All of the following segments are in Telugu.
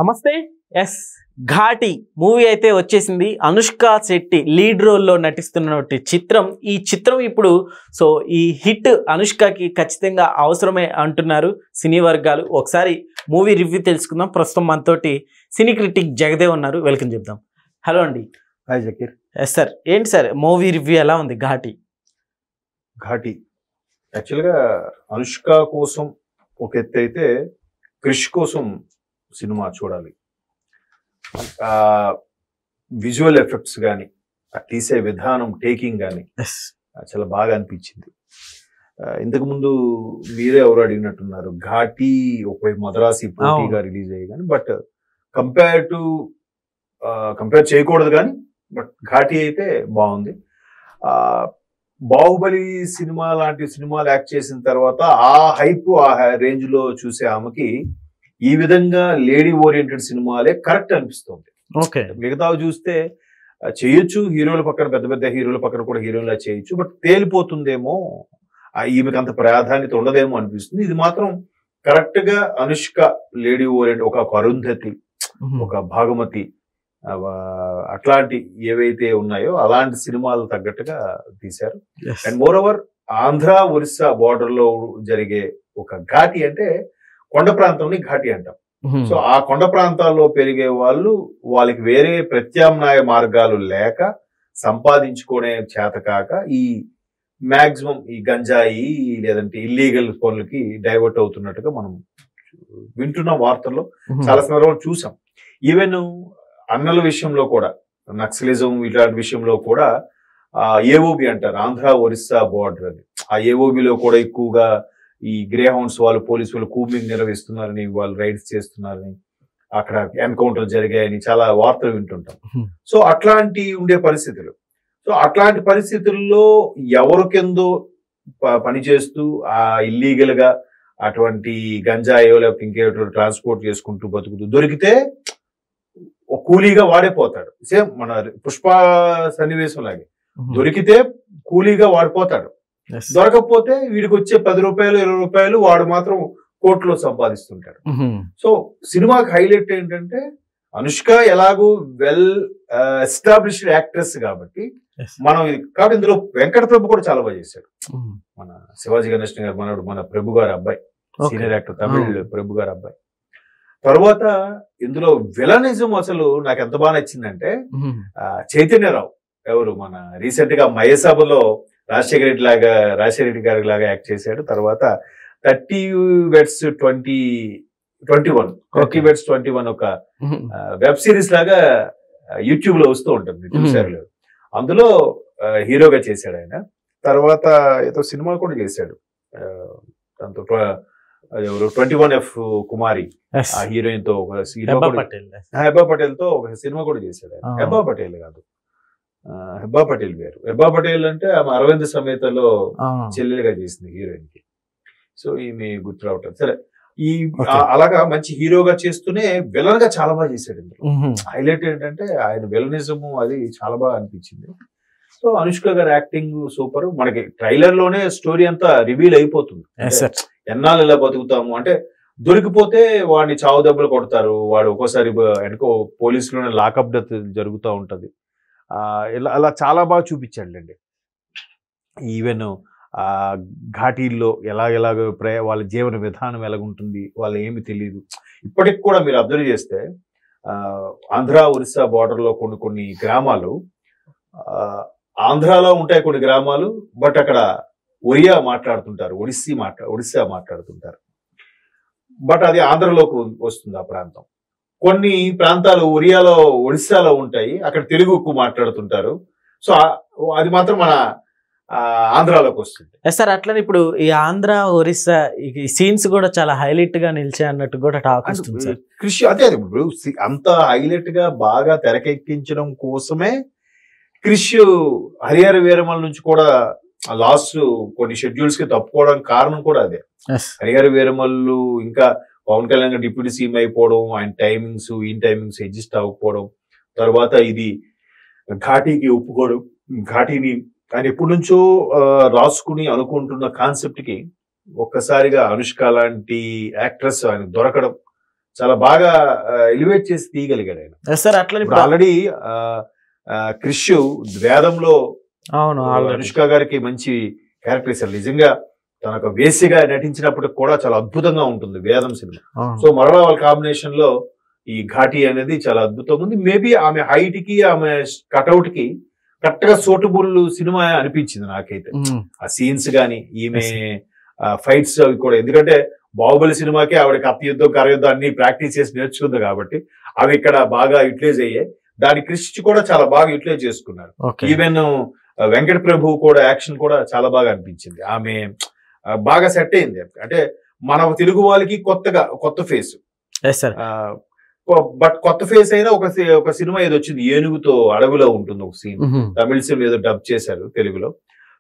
నమస్తే. ఎస్, ఘాటి మూవీ అయితే వచ్చేసింది. అనుష్క శెట్టి లీడ్ రోల్లో నటిస్తున్నటువంటి చిత్రం. ఈ చిత్రం ఇప్పుడు ఈ హిట్ అనుష్కకి ఖచ్చితంగా అవసరమే అంటున్నారు సినీ వర్గాలు. ఒకసారి మూవీ రివ్యూ తెలుసుకుందాం. ప్రస్తుతం మనతోటి సినీ క్రిటిక్ జగదేవ్ ఉన్నారు. వెల్కమ్ చెప్దాం. హలో అండి. హాయ్ జకీర్. Yes sir. ఏంటి సార్ మూవీ రివ్యూ ఎలా ఉంది ఘాటి? ఘాటి యాక్చువల్గా అనుష్క కోసం ఒక ఎత్తు అయితే, క్రిష్ కోసం సినిమా చూడాలి. విజువల్ ఎఫెక్ట్స్ కానీ, తీసే విధానం, టేకింగ్ కానీ చాలా బాగా అనిపించింది. ఇంతకుముందు మీరే ఎవరు అడిగినట్టున్నారు, ఘాటి ఒక మద్రాసి పోటీగా రిలీజ్ అయ్యి కానీ, బట్ కంపేర్ చేయకూడదు కానీ, బట్ ఘాటి అయితే బాగుంది. బాహుబలి సినిమా లాంటి సినిమాలు యాక్ట్ చేసిన తర్వాత ఆ హైప్, ఆ రేంజ్ లో చూసే ఆమెకి ఈ విధంగా లేడీ ఓరియంటెడ్ సినిమాలే కరెక్ట్ అనిపిస్తుంది. మిగతావి చూస్తే చేయొచ్చు, హీరోల పక్కన పెద్ద పెద్ద హీరోల పక్కన కూడా హీరోలా చేయొచ్చు, బట్ తేలిపోతుందేమో, ఈమెకి అంత ప్రాధాన్యత ఉండదేమో అనిపిస్తుంది. ఇది మాత్రం కరెక్ట్ గా అనుష్క లేడీ ఓరియంటెడ్, ఒక అరుంధతి, ఒక భాగమతి, అట్లాంటి ఏవైతే ఉన్నాయో అలాంటి సినిమాలు తగ్గట్టుగా తీశారు. And more over Andhra Orissa border లో జరిగే ఒక ఘాటి అంటే, కొండ ప్రాంతంని ఘాటి అంటాం. సో ఆ కొండ ప్రాంతాల్లో పెరిగే వాళ్ళకి వేరే ప్రత్యామ్నాయ మార్గాలు లేక, సంపాదించుకునే చేత కాక, ఈ మాక్సిమం ఈ గంజాయి లేదంటే ఇల్లీగల్ పనులకి డైవర్ట్ అవుతున్నట్టుగా మనం వింటున్న వార్తల్లో చాలా సందర్భాలు చూసాం. ఈవెన్ అన్నల విషయంలో కూడా, నక్సలిజం ఇలాంటి విషయంలో కూడా ఏఓబి అంటారు, ఆంధ్ర ఒరిస్సా బోర్డర్ అని. ఆ ఏఓబిలో కూడా ఎక్కువగా ఈ గ్రే హౌండ్స్ వాళ్ళు, పోలీసు వాళ్ళు కూంబింగ్ నిర్వహిస్తున్నారని, వాళ్ళు రైడ్స్ చేస్తున్నారని, అక్కడ ఎన్కౌంటర్ జరిగాయని చాలా వార్తలు వింటుంటాం. సో అట్లాంటి ఉండే పరిస్థితులు. సో అట్లాంటి పరిస్థితుల్లో ఎవరికెందో పనిచేస్తూ ఆ ఇల్లీగల్ గా అటువంటి గంజాయో లేకపోతే ఇంకేటో ట్రాన్స్పోర్ట్ చేసుకుంటూ బతుకుతూ దొరికితే కూలీగా వాడిపోతాడు. సేమ్ మన పుష్ప సన్నివేశం లాగే, దొరికితే కూలీగా వాడిపోతాడు, దొరకకపోతే వీడికి వచ్చే 10 రూపాయలు 20 రూపాయలు వాడు మాత్రం కోట్లో సంపాదిస్తుంటాడు. సో సినిమాకి హైలైట్ ఏంటంటే, అనుష్క ఎలాగో వెల్ ఎస్టాబ్లిష్డ్ యాక్ట్రెస్ కాబట్టి మనం కాబట్టి ఇందులో వెంకట ప్రభు కూడా చాలా బాగా చేశాడు. మన శివాజీ గణేశన్ గారు మనడు, మన ప్రభు గారి అబ్బాయి, సీనియర్ యాక్టర్, తమిళ్ ప్రభు గారి అబ్బాయి. తర్వాత ఇందులో విలనిజం అసలు నాకు ఎంత బాగా నచ్చిందంటే, చైతన్యరావు ఎవరు మన రీసెంట్ గా మహేసాబులో రాజశేఖర రెడ్డి గారి లాగా యాక్ట్ చేశాడు. తర్వాత 30 Weds 21 ఒక వెబ్ సిరీస్ లాగా యూట్యూబ్ లో వస్తూ ఉంటుంది, చూసారు లేదు? అందులో హీరోగా చేశాడు ఆయన. తర్వాత ఏదో సినిమా కూడా చేశాడు దాంతో, ఎవరు 21F కుమారి ఆ హీరోయిన్ తో, హెబ్బా పటేల్ తో ఒక సినిమా కూడా చేశాడు. హెబ్బా పటేల్ కాదు, హెబ్బా పటేల్ వేరు. హెబ్బా పటేల్ అంటే ఆమె అరవింద్ సమేతలో చెల్లెలుగా చేసింది హీరోయిన్ కి. సో ఈమె గుర్తు రావట్లేదు. సరే, అలాగా మంచి హీరోగా చేస్తూనే విలన్ గా చాలా బాగా చేశాడు. ఇందులో హైలైట్ ఏంటంటే ఆయన విలనిజము, అది చాలా బాగా అనిపించింది. సో అనుష్క గారి యాక్టింగ్ సూపర్. మనకి ట్రైలర్ లోనే స్టోరీ అంతా రివీల్ అయిపోతుంది. ఎన్నాళ్ళు ఇలా బతుకుతాము అంటే, దొరికిపోతే వాడిని చావు దెబ్బలు కొడతారు, వాడు ఒక్కోసారి వెనుకో పోలీసులోనే లాకప్ డెత్ జరుగుతూ ఉంటది. అలా చాలా బాగా చూపించాడులేండి. ఈవెన్ ఆ ఘాటీల్లో ఎలాగ వాళ్ళ జీవన విధానం ఎలాగుంటుంది, వాళ్ళు ఏమి తెలియదు. ఇప్పటికి కూడా మీరు అబ్జర్వ్ చేస్తే ఆంధ్ర ఒరిస్సా బార్డర్ లో కొన్ని గ్రామాలు, ఆంధ్రాలో ఉంటాయి కొన్ని గ్రామాలు, బట్ అక్కడ ఒరియా మాట్లాడుతుంటారు, ఒడిస్సా మాట్లాడుతుంటారు, బట్ అది ఆంధ్రలోకి వస్తుంది ఆ ప్రాంతం. కొన్ని ప్రాంతాలు ఒరియాలో, ఒడిస్సాలో ఉంటాయి, అక్కడ తెలుగు ఎక్కువ మాట్లాడుతుంటారు. సో అది మాత్రం మన ఆంధ్రాలోకి వస్తుంది. సార్ అట్లనే ఇప్పుడు ఈ ఆంధ్ర ఒరిస్సా ఈ సీన్స్ కూడా చాలా హైలైట్ గా నిలిచాయి అన్నట్టు కూడా టాక్ వస్తుంది సార్. కృషి అదే ఇప్పుడు అంత హైలైట్ గా బాగా తెరకెక్కించడం కోసమే క్రిష్ హరిహర వీరమల నుంచి కూడా లాస్ట్ కొన్ని షెడ్యూల్స్ కి తప్పుకోవడానికి కారణం కూడా అదే. హరిహర వీరమల్లు ఇంకా పవన్ కళ్యాణ్ డిప్యూటీ సీఎం అయిపోవడం, ఆయన టైమింగ్స్ ఈ టైమింగ్స్ అడ్జస్ట్ అవ్వకపోవడం, తర్వాత ఇది ఘాటీకి ఒప్పుకోవడం, ఘాటీని ఆయన ఎప్పటి నుంచో రాసుకుని అనుకుంటున్న కాన్సెప్ట్ కి ఒక్కసారిగా అనుష్క లాంటి యాక్ట్రెస్ ఆయన దొరకడం చాలా బాగా ఎలివేట్ చేసి తీయగలిగాడు ఆయన. సార్ అట్లా ఆల్రెడీ క్రిష్ వేదంలో అవును అనుష్క గారికి మంచి క్యారెక్టర్ ఇస్తారు. నిజంగా తన ఒక వేసిగా నటించినప్పటికి కూడా చాలా అద్భుతంగా ఉంటుంది వేదం సినిమా. సో మరలా వాళ్ళ కాంబినేషన్ లో ఈ ఘాటి అనేది చాలా అద్భుతంగా ఉంది. మేబీ ఆమె హైట్ కి ఆమె కట్అవుట్ కి కరెక్ట్ గా సూటబుల్ సినిమా అనిపించింది నాకైతే. ఆ సీన్స్ గానీ ఈమె ఫైట్స్ అవి కూడా, ఎందుకంటే బాహుబలి సినిమాకి ఆవిడకి అత్యుద్ధం కరయుద్ధం అన్ని ప్రాక్టీస్ చేసి నేర్చుకుంది కాబట్టి అవి ఇక్కడ బాగా యూటిలైజ్ అయ్యాయి. దాని క్రిష్ కూడా చాలా బాగా యూటిలైజ్ చేసుకున్నారు. ఈవెన్ వెంకట ప్రభు కూడా యాక్షన్ కూడా చాలా బాగా అనిపించింది. ఆమె బాగా సెట్ అయింది. అంటే మన తెలుగు వాళ్ళకి కొత్త ఫేస్, బట్ కొత్త ఫేస్ అయినా ఒక సినిమా ఏదో వచ్చింది ఏనుగుతో అడవిలో ఉంటుంది ఒక సీన్, తమిళ సినిమా ఏదో డబ్ చేశారు తెలుగులో.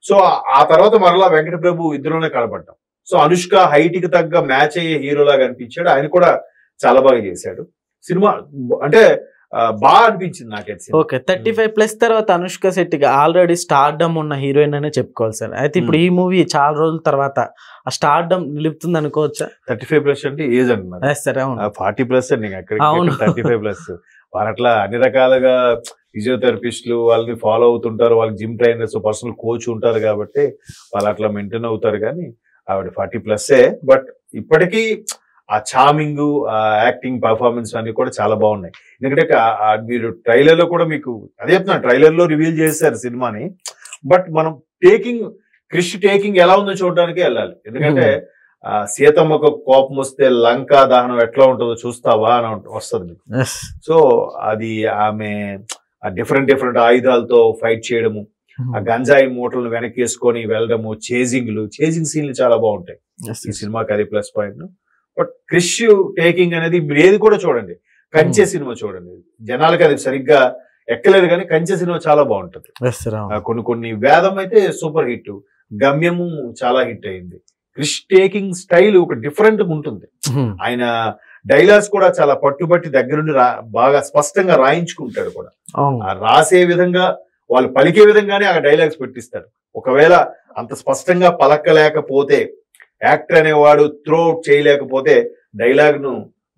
సో ఆ తర్వాత మరలా వెంకట ప్రభు ఇద్దరునే కనపడ్డాం. సో అనుష్క హైట్ కి తగ్గ మ్యాచ్ అయ్యే హీరో లాగా అనిపించాడు. ఆయన కూడా చాలా బాగా చేశాడు సినిమా. అంటే బాగా అనిపించింది నాకైతే. ఓకే, 35+ తర్వాత అనుష్క శెట్టికి ఆల్రెడీ స్టార్డమ్ ఉన్న హీరోయిన్ అనే చెప్పుకోవాలి సార్. అయితే ఇప్పుడు ఈ మూవీ చాలా రోజుల తర్వాత ఆ స్టార్డమ్ నిలుపుతుంది అనుకోవచ్చా? 35+ అంటే ఏజ్ అంటున్నారు. 40+ అండి, 35+. వాళ్ళు అట్లా అన్ని రకాలుగా ఫిజియోథెరపిస్టులు వాళ్ళని ఫాలో అవుతుంటారు, వాళ్ళకి జిమ్ ట్రైనర్స్ పర్సనల్ కోచ్ ఉంటారు కాబట్టి వాళ్ళు అట్లా మెయింటైన్ అవుతారు. కానీ ఆవిడ 40+. బట్ ఇప్పటికీ ఆ చామింగ్, ఆ యాక్టింగ్, పర్ఫార్మెన్స్ అన్ని కూడా చాలా బాగున్నాయి. ఎందుకంటే మీరు ట్రైలర్ లో కూడా మీకు అదే చెప్తున్నా, ట్రైలర్ లో రివీల్ చేశారు సినిమాని. బట్ మనం క్రిష్ టేకింగ్ ఎలా ఉందో చూడడానికి వెళ్ళాలి. ఎందుకంటే సీతమ్మకు కోపం వస్తే లంకా దహనం ఎట్లా ఉంటుందో చూస్తావా అని వస్తుంది మీకు. సో అది ఆమె డిఫరెంట్ ఆయుధాలతో ఫైట్ చేయడము, ఆ గంజాయి మూటలను వెనక్కి వేసుకొని వెళ్ళడము, చేజింగ్ సీన్లు చాలా బాగుంటాయి ఈ సినిమాకి. అది plus point. But Krish taking అనేది మీరు ఏది కూడా చూడండి, కంచె సినిమా చూడండి, జనాలకి అది సరిగ్గా ఎక్కలేదు కానీ కంచె సినిమా చాలా బాగుంటది. కొన్ని వేదం అయితే సూపర్ హిట్, గమ్యము చాలా హిట్ అయింది. క్రిష్ టేకింగ్ స్టైల్ ఒక డిఫరెంట్ ఉంటుంది. ఆయన డైలాగ్స్ కూడా చాలా పట్టుబట్టి దగ్గరుండి బాగా స్పష్టంగా రాయించుకుంటాడు కూడా. రాసే విధంగా వాళ్ళు పలికే విధంగానే ఆ డైలాగ్స్ పెట్టిస్తాడు. ఒకవేళ అంత స్పష్టంగా పలకలేకపోతే, యాక్టర్ అనేవాడు త్రో అవుట్ చేయలేకపోతే డైలాగ్ ను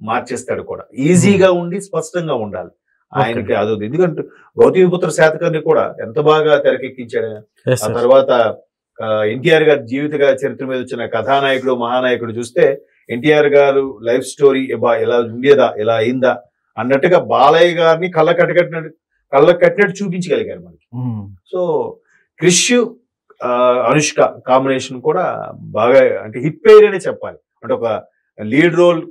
మార్చేస్తాడు కూడా. ఈజీగా ఉండి స్పష్టంగా ఉండాలి ఆయనకి. అది ఎందుకంటే గౌతమిపుత్ర శాతకర్ణి కూడా ఎంత బాగా తెరకెక్కించాడు. ఆ తర్వాత ఎన్టీఆర్ గారి జీవిత చరిత్ర మీద వచ్చిన కథానాయకుడు మహానాయకుడు చూస్తే ఎన్టీఆర్ గారు లైఫ్ స్టోరీ ఎలా ఉండేదా, ఎలా అయిందా అన్నట్టుగా బాలయ్య గారిని కళ్ళకు కట్టినట్టు చూపించగలిగారు మనకి. సో క్రిష్ అనుష్క కాంబినేషన్ కూడా బాగా, అంటే హిట్ పేర్ అనే చెప్పాలి. అంటే ఒక లీడ్ రోల్,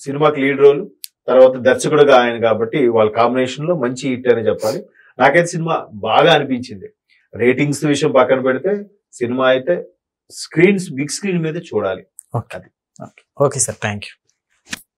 సినిమాకి లీడ్ రోల్, తర్వాత దర్శకుడుగా ఆయన కాబట్టి వాళ్ళ కాంబినేషన్ లో మంచి హిట్ అని చెప్పాలి. నాకైతే సినిమా బాగా అనిపించింది. రేటింగ్స్ విషయం పక్కన పెడితే సినిమా అయితే బిగ్ స్క్రీన్ మీద చూడాలి. Okay sir, thank you.